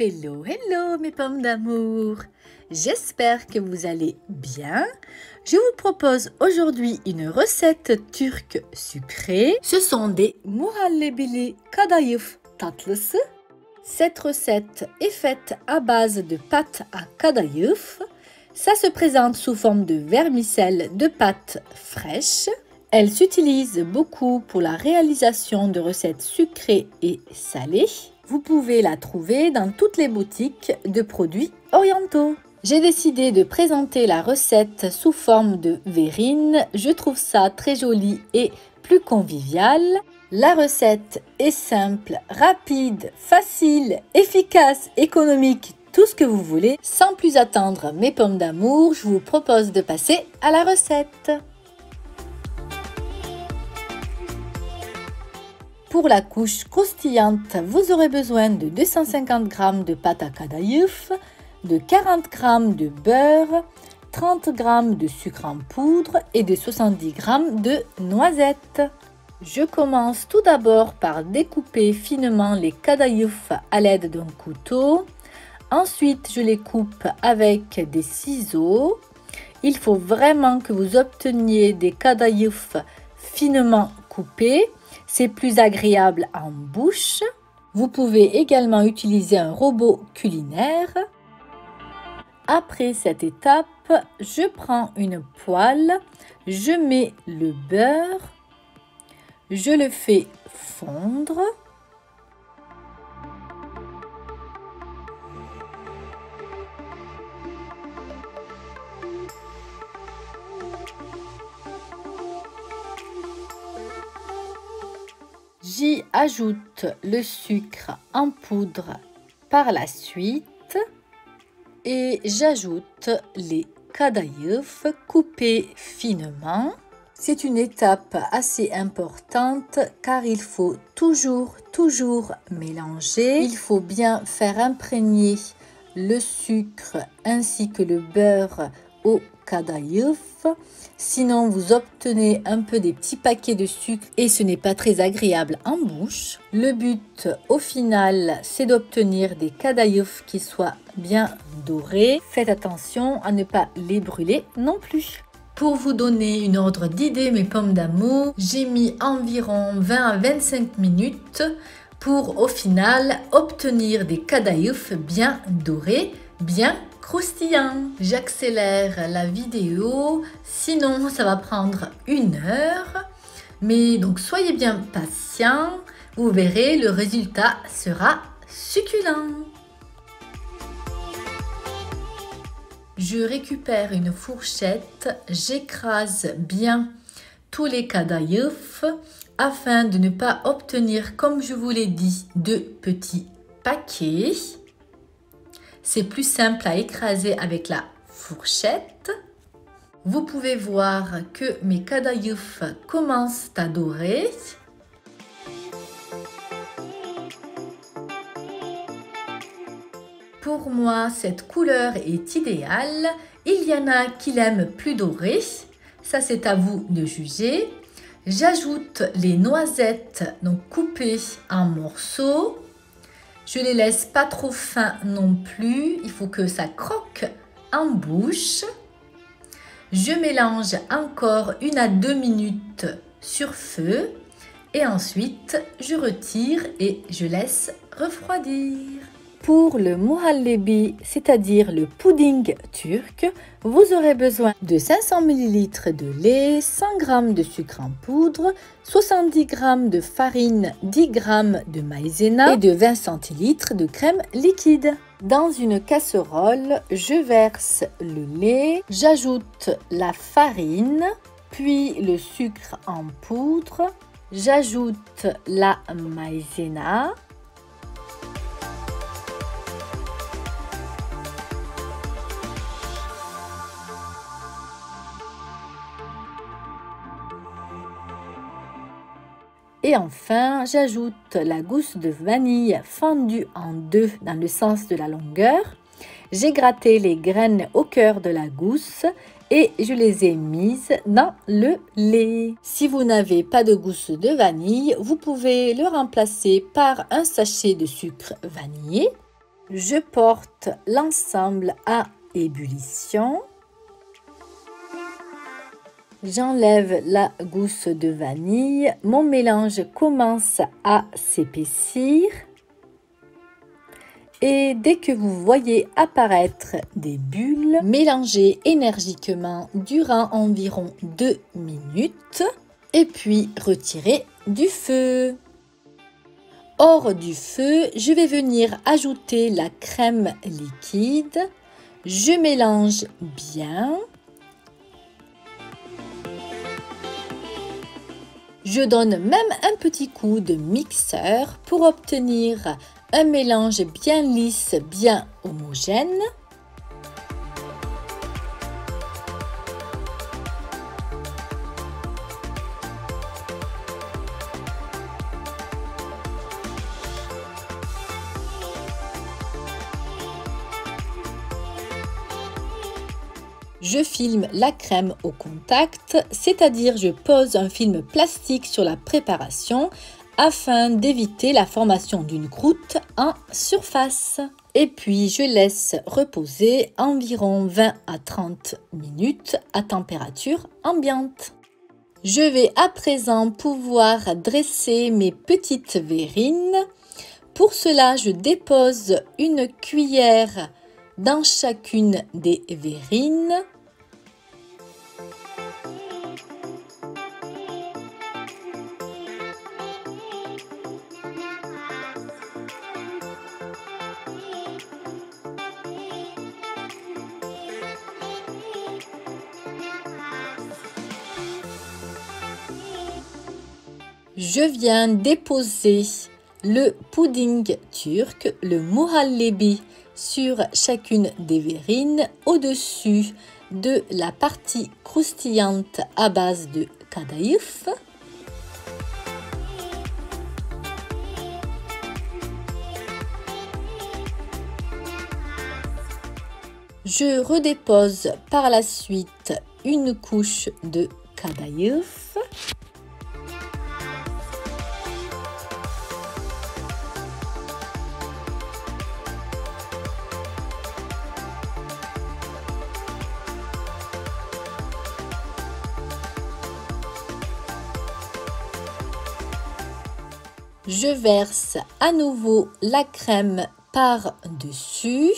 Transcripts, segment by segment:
Hello, hello mes pommes d'amour. J'espère que vous allez bien. Je vous propose aujourd'hui une recette turque sucrée. Ce sont des muhallebili kadayıf tatlısı. Cette recette est faite à base de pâte à kadayıf. Ça se présente sous forme de vermicelle de pâte fraîche. Elle s'utilise beaucoup pour la réalisation de recettes sucrées et salées. Vous pouvez la trouver dans toutes les boutiques de produits orientaux. J'ai décidé de présenter la recette sous forme de verrine. Je trouve ça très joli et plus convivial. La recette est simple, rapide, facile, efficace, économique, tout ce que vous voulez. Sans plus attendre mes pommes d'amour, je vous propose de passer à la recette. Pour la couche croustillante, vous aurez besoin de 250 g de pâte à kadayıf, de 40 g de beurre, 30 g de sucre en poudre et de 70 g de noisettes. Je commence tout d'abord par découper finement les kadayıf à l'aide d'un couteau. Ensuite, je les coupe avec des ciseaux. Il faut vraiment que vous obteniez des kadayıf finement coupés. C'est plus agréable en bouche. Vous pouvez également utiliser un robot culinaire. Après cette étape, je prends une poêle, je mets le beurre, je le fais fondre. J'y ajoute le sucre en poudre par la suite et j'ajoute les kadayıf coupés finement. C'est une étape assez importante car il faut toujours mélanger. Il faut bien faire imprégner le sucre ainsi que le beurre au kadayıf. Sinon, vous obtenez un peu des petits paquets de sucre et ce n'est pas très agréable en bouche. Le but, au final, c'est d'obtenir des kadayıf qui soient bien dorés. Faites attention à ne pas les brûler non plus. Pour vous donner une ordre d'idée, mes pommes d'amour, j'ai mis environ 20 à 25 minutes pour, au final, obtenir des kadayıf bien dorés, bien croustillant. J'accélère la vidéo, sinon ça va prendre 1 heure. Mais donc soyez bien patient, vous verrez le résultat sera succulent. Je récupère une fourchette, j'écrase bien tous les kadayıf afin de ne pas obtenir, comme je vous l'ai dit, de petits paquets. C'est plus simple à écraser avec la fourchette. Vous pouvez voir que mes kadayıf commencent à dorer. Pour moi, cette couleur est idéale. Il y en a qui l'aiment plus doré. Ça, c'est à vous de juger. J'ajoute les noisettes donc coupées en morceaux. Je les laisse pas trop fins non plus, il faut que ça croque en bouche. Je mélange encore 1 à 2 minutes sur feu et ensuite je retire et je laisse refroidir. Pour le muhallebi, c'est-à-dire le pudding turc, vous aurez besoin de 500 ml de lait, 100 g de sucre en poudre, 70 g de farine, 10 g de maïzena et de 20 centilitres de crème liquide. Dans une casserole, je verse le lait, j'ajoute la farine, puis le sucre en poudre, j'ajoute la maïzena. Et enfin, j'ajoute la gousse de vanille fendue en 2 dans le sens de la longueur. J'ai gratté les graines au cœur de la gousse et je les ai mises dans le lait. Si vous n'avez pas de gousse de vanille, vous pouvez le remplacer par un sachet de sucre vanillé. Je porte l'ensemble à ébullition. J'enlève la gousse de vanille. Mon mélange commence à s'épaissir. Et dès que vous voyez apparaître des bulles, mélangez énergiquement durant environ 2 minutes et puis retirez du feu. Hors du feu, je vais venir ajouter la crème liquide. Je mélange bien. Je donne même un petit coup de mixeur pour obtenir un mélange bien lisse, bien homogène. Je filme la crème au contact, c'est-à-dire je pose un film plastique sur la préparation afin d'éviter la formation d'une croûte en surface. Et puis je laisse reposer environ 20 à 30 minutes à température ambiante. Je vais à présent pouvoir dresser mes petites verrines. Pour cela, je dépose une cuillère dans chacune des verrines. Je viens déposer le pudding turc, le muhallebi, sur chacune des verrines au-dessus de la partie croustillante à base de kadayıf. Je redépose par la suite une couche de kadayıf. Je verse à nouveau la crème par-dessus.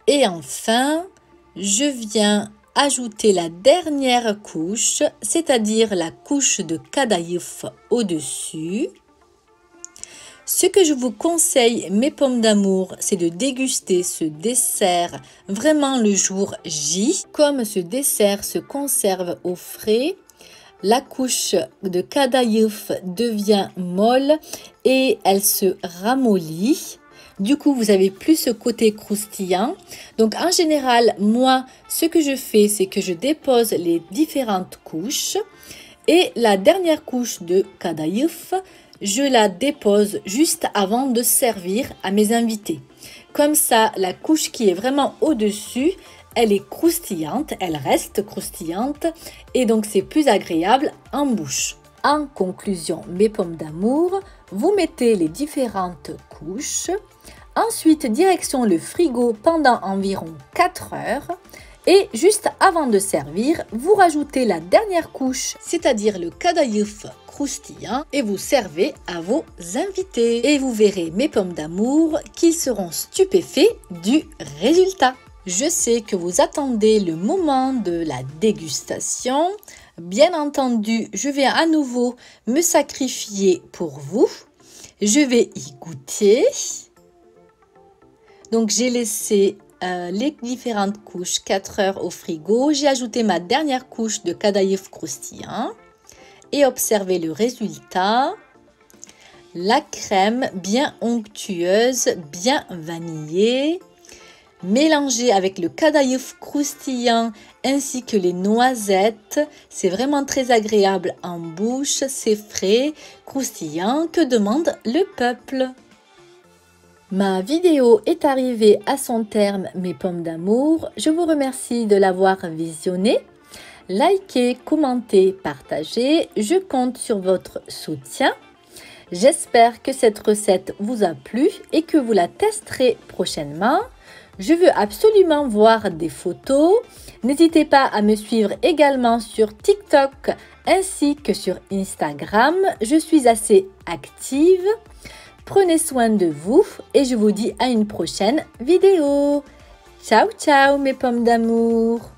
Et enfin, je viens ajouter la dernière couche, c'est-à-dire la couche de kadayıf au-dessus. Ce que je vous conseille, mes pommes d'amour, c'est de déguster ce dessert vraiment le jour J. Comme ce dessert se conserve au frais, la couche de kadayıf devient molle et elle se ramollit. Du coup, vous avez plus ce côté croustillant. Donc, en général, moi, ce que je fais, c'est que je dépose les différentes couches. Et la dernière couche de kadayıf, je la dépose juste avant de servir à mes invités. Comme ça, la couche qui est vraiment au-dessus, elle est croustillante, elle reste croustillante. Et donc, c'est plus agréable en bouche. En conclusion, mes pommes d'amour, vous mettez les différentes couches. Ensuite, direction le frigo pendant environ 4 heures. Et juste avant de servir, vous rajoutez la dernière couche, c'est-à-dire le kadayıf croustillant, et vous servez à vos invités. Et vous verrez, mes pommes d'amour, qu'ils seront stupéfaits du résultat. Je sais que vous attendez le moment de la dégustation. Bien entendu, je vais à nouveau me sacrifier pour vous. Je vais y goûter. Donc, j'ai laissé les différentes couches 4 heures au frigo. J'ai ajouté ma dernière couche de kadayıf croustillant. Et observez le résultat. La crème bien onctueuse, bien vanillée. mélangé avec le kadaïeuf croustillant ainsi que les noisettes. C'est vraiment très agréable en bouche, c'est frais, croustillant. Que demande le peuple? Ma vidéo est arrivée à son terme, mes pommes d'amour. Je vous remercie de l'avoir visionnée. Likez, commentez, partagez. Je compte sur votre soutien. J'espère que cette recette vous a plu et que vous la testerez prochainement. Je veux absolument voir des photos. N'hésitez pas à me suivre également sur TikTok ainsi que sur Instagram. Je suis assez active. Prenez soin de vous et je vous dis à une prochaine vidéo. Ciao, ciao mes pommes d'amour!